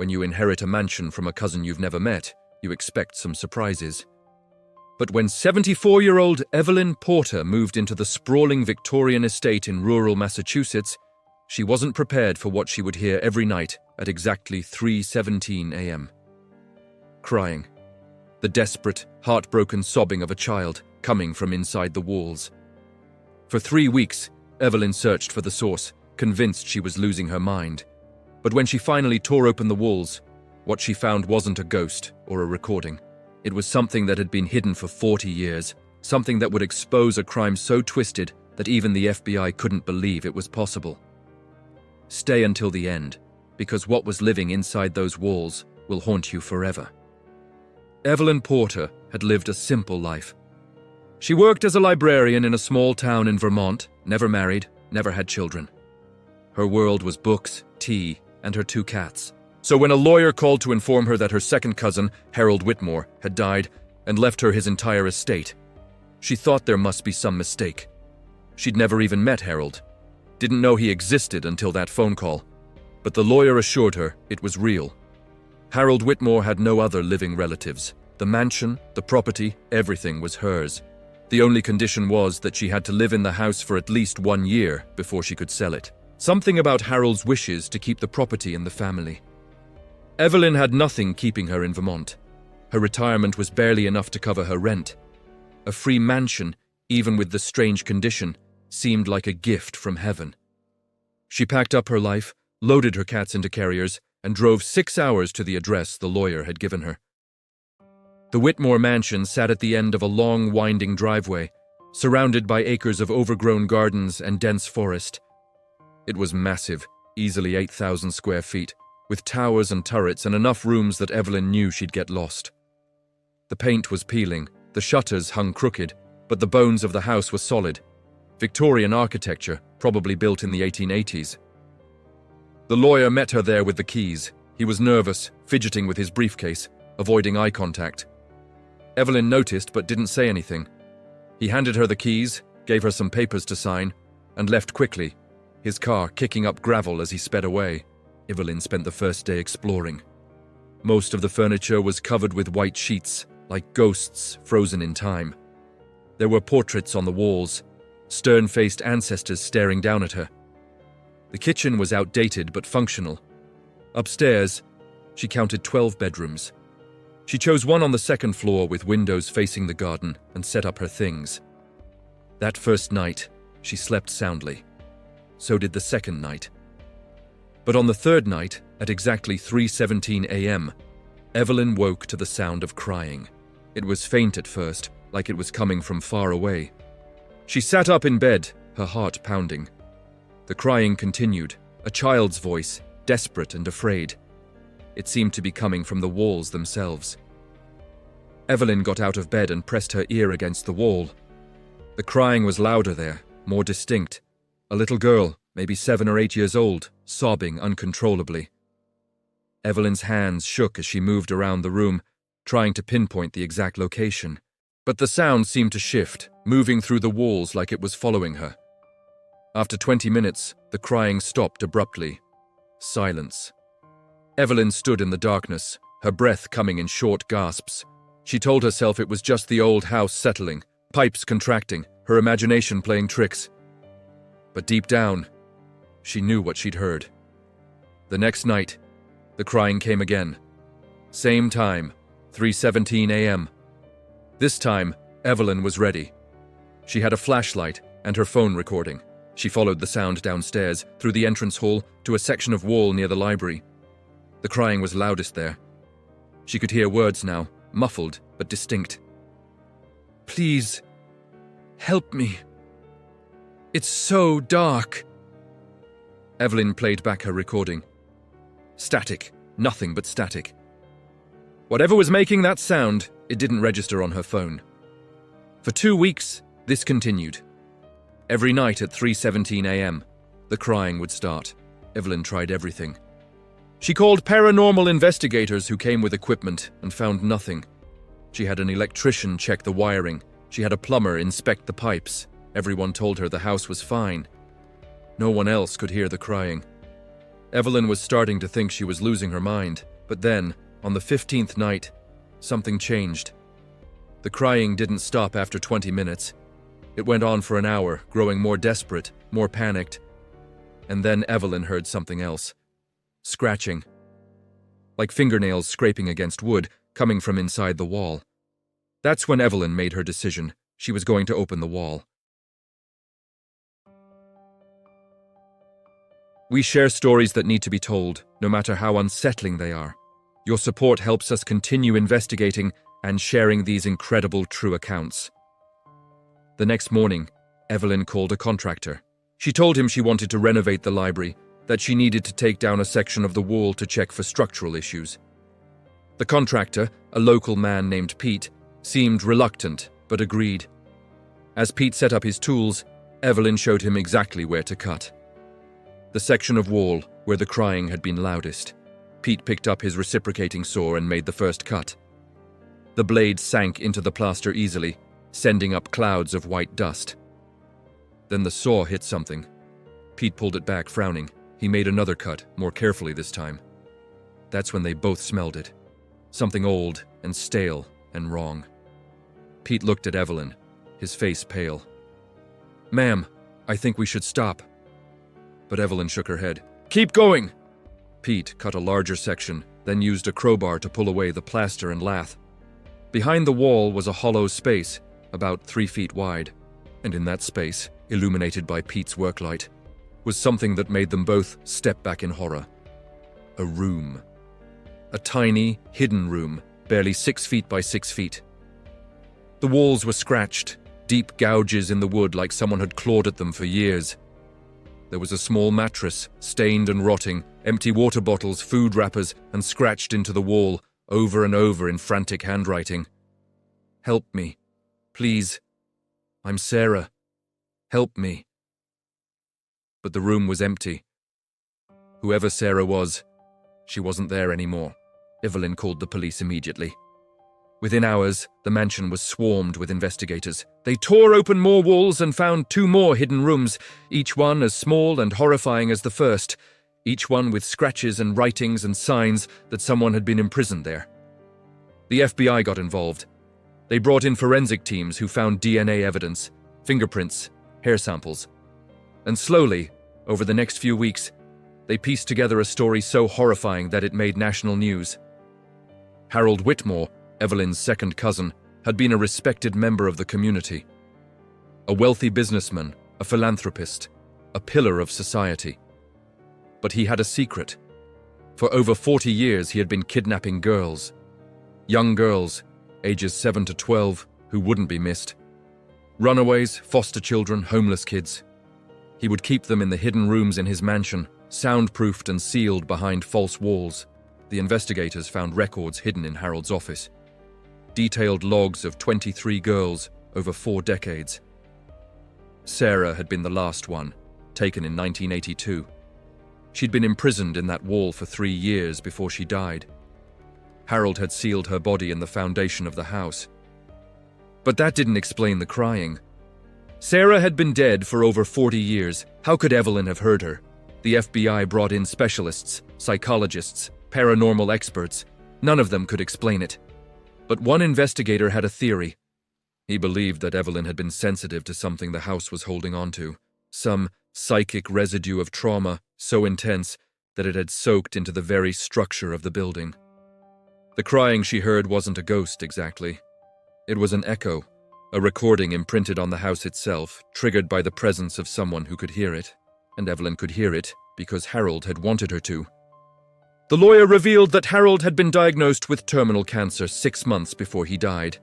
When you inherit a mansion from a cousin you've never met, you expect some surprises. But when 74-year-old Evelyn Porter moved into the sprawling Victorian estate in rural Massachusetts, she wasn't prepared for what she would hear every night at exactly 3:17 a.m. Crying. The desperate, heartbroken sobbing of a child coming from inside the walls. For 3 weeks, Evelyn searched for the source, convinced she was losing her mind. But when she finally tore open the walls, what she found wasn't a ghost or a recording. It was something that had been hidden for 40 years, something that would expose a crime so twisted that even the FBI couldn't believe it was possible. Stay until the end, because what was living inside those walls will haunt you forever. Evelyn Porter had lived a simple life. She worked as a librarian in a small town in Vermont, never married, never had children. Her world was books, tea, and her 2 cats. So when a lawyer called to inform her that her second cousin, Harold Whitmore, had died and left her his entire estate, she thought there must be some mistake. She'd never even met Harold, didn't know he existed until that phone call, but the lawyer assured her it was real. Harold Whitmore had no other living relatives. The mansion, the property, everything was hers. The only condition was that she had to live in the house for at least 1 year before she could sell it. Something about Harold's wishes to keep the property in the family. Evelyn had nothing keeping her in Vermont. Her retirement was barely enough to cover her rent. A free mansion, even with the strange condition, seemed like a gift from heaven. She packed up her life, loaded her cats into carriers, and drove 6 hours to the address the lawyer had given her. The Whitmore mansion sat at the end of a long, winding driveway, surrounded by acres of overgrown gardens and dense forest. It was massive, easily 8,000 square feet, with towers and turrets and enough rooms that Evelyn knew she'd get lost. The paint was peeling, the shutters hung crooked, but the bones of the house were solid. Victorian architecture, probably built in the 1880s. The lawyer met her there with the keys. He was nervous, fidgeting with his briefcase, avoiding eye contact. Evelyn noticed but didn't say anything. He handed her the keys, gave her some papers to sign, and left quickly, his car kicking up gravel as he sped away. Evelyn spent the first day exploring. Most of the furniture was covered with white sheets, like ghosts frozen in time. There were portraits on the walls, stern-faced ancestors staring down at her. The kitchen was outdated but functional. Upstairs, she counted 12 bedrooms. She chose one on the second floor with windows facing the garden and set up her things. That first night, she slept soundly. So did the second night. But on the third night, at exactly 3:17 a.m., Evelyn woke to the sound of crying. It was faint at first, like it was coming from far away. She sat up in bed, her heart pounding. The crying continued, a child's voice, desperate and afraid. It seemed to be coming from the walls themselves. Evelyn got out of bed and pressed her ear against the wall. The crying was louder there, more distinct. A little girl, maybe 7 or 8 years old, sobbing uncontrollably. Evelyn's hands shook as she moved around the room, trying to pinpoint the exact location. But the sound seemed to shift, moving through the walls like it was following her. After 20 minutes, the crying stopped abruptly. Silence. Evelyn stood in the darkness, her breath coming in short gasps. She told herself it was just the old house settling, pipes contracting, her imagination playing tricks. But deep down, she knew what she'd heard. The next night, the crying came again. Same time, 3:17 a.m. This time, Evelyn was ready. She had a flashlight and her phone recording. She followed the sound downstairs, through the entrance hall, to a section of wall near the library. The crying was loudest there. She could hear words now, muffled but distinct. "Please, help me. It's so dark." Evelyn played back her recording. Static, nothing but static. Whatever was making that sound, it didn't register on her phone. For 2 weeks, this continued. Every night at 3:17 a.m., the crying would start. Evelyn tried everything. She called paranormal investigators who came with equipment and found nothing. She had an electrician check the wiring. She had a plumber inspect the pipes. Everyone told her the house was fine. No one else could hear the crying. Evelyn was starting to think she was losing her mind, but then, on the 15th night, something changed. The crying didn't stop after 20 minutes. It went on for an hour, growing more desperate, more panicked. And then Evelyn heard something else. Scratching. Like fingernails scraping against wood, coming from inside the wall. That's when Evelyn made her decision. She was going to open the wall. We share stories that need to be told, no matter how unsettling they are. Your support helps us continue investigating and sharing these incredible true accounts. The next morning, Evelyn called a contractor. She told him she wanted to renovate the library, that she needed to take down a section of the wall to check for structural issues. The contractor, a local man named Pete, seemed reluctant, but agreed. As Pete set up his tools, Evelyn showed him exactly where to cut. The section of wall where the crying had been loudest. Pete picked up his reciprocating saw and made the first cut. The blade sank into the plaster easily, sending up clouds of white dust. Then the saw hit something. Pete pulled it back, frowning. He made another cut, more carefully this time. That's when they both smelled it. Something old and stale and wrong. Pete looked at Evelyn, his face pale. "Ma'am, I think we should stop." But Evelyn shook her head. "Keep going!" Pete cut a larger section, then used a crowbar to pull away the plaster and lath. Behind the wall was a hollow space, about 3 feet wide, and in that space, illuminated by Pete's worklight, was something that made them both step back in horror. A room. A tiny, hidden room, barely 6 feet by 6 feet. The walls were scratched, deep gouges in the wood like someone had clawed at them for years. There was a small mattress, stained and rotting, empty water bottles, food wrappers, and scratched into the wall, over and over in frantic handwriting. "Help me. Please. I'm Sarah. Help me." But the room was empty. Whoever Sarah was, she wasn't there anymore. Evelyn called the police immediately. Within hours, the mansion was swarmed with investigators. They tore open more walls and found 2 more hidden rooms, each one as small and horrifying as the first, each one with scratches and writings and signs that someone had been imprisoned there. The FBI got involved. They brought in forensic teams who found DNA evidence, fingerprints, hair samples. And slowly, over the next few weeks, they pieced together a story so horrifying that it made national news. Harold Whitmore, Evelyn's second cousin, had been a respected member of the community. A wealthy businessman, a philanthropist, a pillar of society. But he had a secret. For over 40 years he had been kidnapping girls. Young girls, ages 7 to 12, who wouldn't be missed. Runaways, foster children, homeless kids. He would keep them in the hidden rooms in his mansion, soundproofed and sealed behind false walls. The investigators found records hidden in Harold's office. Detailed logs of 23 girls over 4 decades. Sarah had been the last one, taken in 1982. She'd been imprisoned in that wall for 3 years before she died. Harold had sealed her body in the foundation of the house. But that didn't explain the crying. Sarah had been dead for over 40 years. How could Evelyn have heard her? The FBI brought in specialists, psychologists, paranormal experts. None of them could explain it. But one investigator had a theory. He believed that Evelyn had been sensitive to something the house was holding on to, some psychic residue of trauma so intense that it had soaked into the very structure of the building. The crying she heard wasn't a ghost exactly. It was an echo, a recording imprinted on the house itself, triggered by the presence of someone who could hear it. And Evelyn could hear it because Harold had wanted her to. The lawyer revealed that Harold had been diagnosed with terminal cancer 6 months before he died.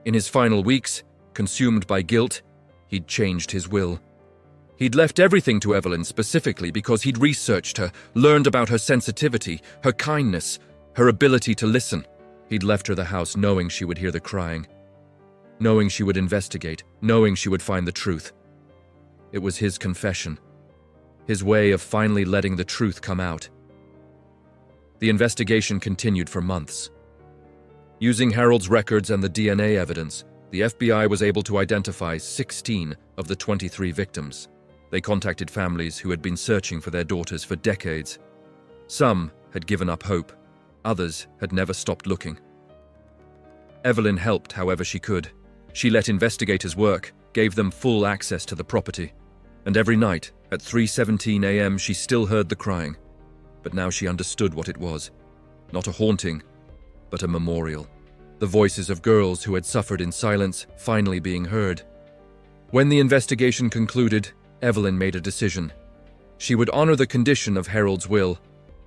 In his final weeks, consumed by guilt, he'd changed his will. He'd left everything to Evelyn specifically because he'd researched her, learned about her sensitivity, her kindness, her ability to listen. He'd left her the house knowing she would hear the crying, knowing she would investigate, knowing she would find the truth. It was his confession, his way of finally letting the truth come out. The investigation continued for months. Using Harold's records and the DNA evidence, the FBI was able to identify 16 of the 23 victims. They contacted families who had been searching for their daughters for decades. Some had given up hope. Others had never stopped looking. Evelyn helped however she could. She let investigators work, gave them full access to the property. And every night, at 3:17 a.m., she still heard the crying. But now she understood what it was. Not a haunting, but a memorial. The voices of girls who had suffered in silence finally being heard. When the investigation concluded, Evelyn made a decision. She would honor the condition of Harold's will.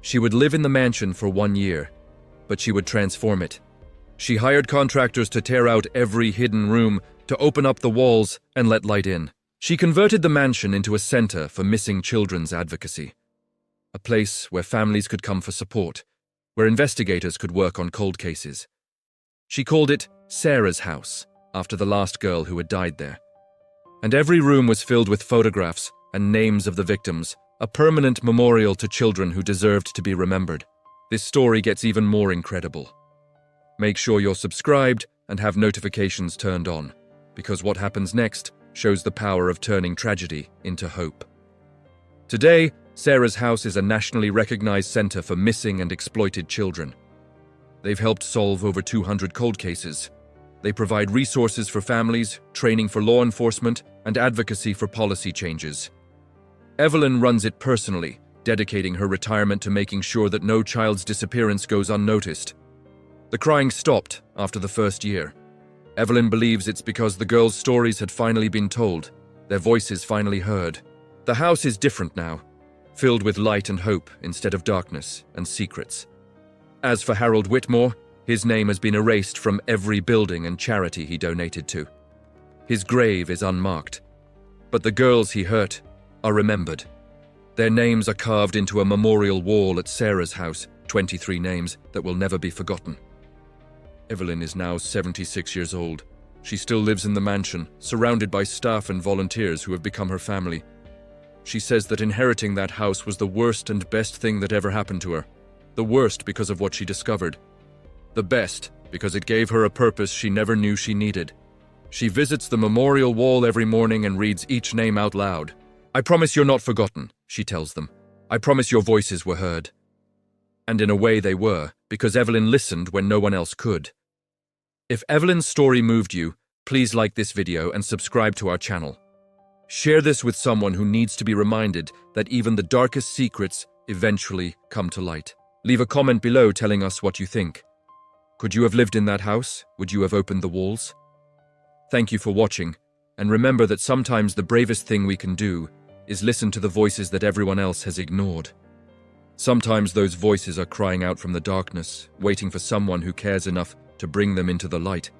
She would live in the mansion for 1 year, but she would transform it. She hired contractors to tear out every hidden room, to open up the walls and let light in. She converted the mansion into a center for missing children's advocacy. A place where families could come for support, where investigators could work on cold cases. She called it Sarah's house, after the last girl who had died there. And every room was filled with photographs and names of the victims, a permanent memorial to children who deserved to be remembered. This story gets even more incredible. Make sure you're subscribed and have notifications turned on, because what happens next shows the power of turning tragedy into hope. Today, Sarah's house is a nationally recognized center for missing and exploited children. They've helped solve over 200 cold cases. They provide resources for families, training for law enforcement, and advocacy for policy changes. Evelyn runs it personally, dedicating her retirement to making sure that no child's disappearance goes unnoticed. The crying stopped after the first year. Evelyn believes it's because the girls' stories had finally been told, their voices finally heard. The house is different now, filled with light and hope instead of darkness and secrets. As for Harold Whitmore, his name has been erased from every building and charity he donated to. His grave is unmarked, but the girls he hurt are remembered. Their names are carved into a memorial wall at Sarah's house, 23 names that will never be forgotten. Evelyn is now 76 years old. She still lives in the mansion, surrounded by staff and volunteers who have become her family. She says that inheriting that house was the worst and best thing that ever happened to her. The worst because of what she discovered. The best because it gave her a purpose she never knew she needed. She visits the memorial wall every morning and reads each name out loud. "I promise you're not forgotten," she tells them. "I promise your voices were heard." And in a way they were, because Evelyn listened when no one else could. If Evelyn's story moved you, please like this video and subscribe to our channel. Share this with someone who needs to be reminded that even the darkest secrets eventually come to light. Leave a comment below telling us what you think. Could you have lived in that house? Would you have opened the walls? Thank you for watching, and remember that sometimes the bravest thing we can do is listen to the voices that everyone else has ignored. Sometimes those voices are crying out from the darkness, waiting for someone who cares enough to bring them into the light.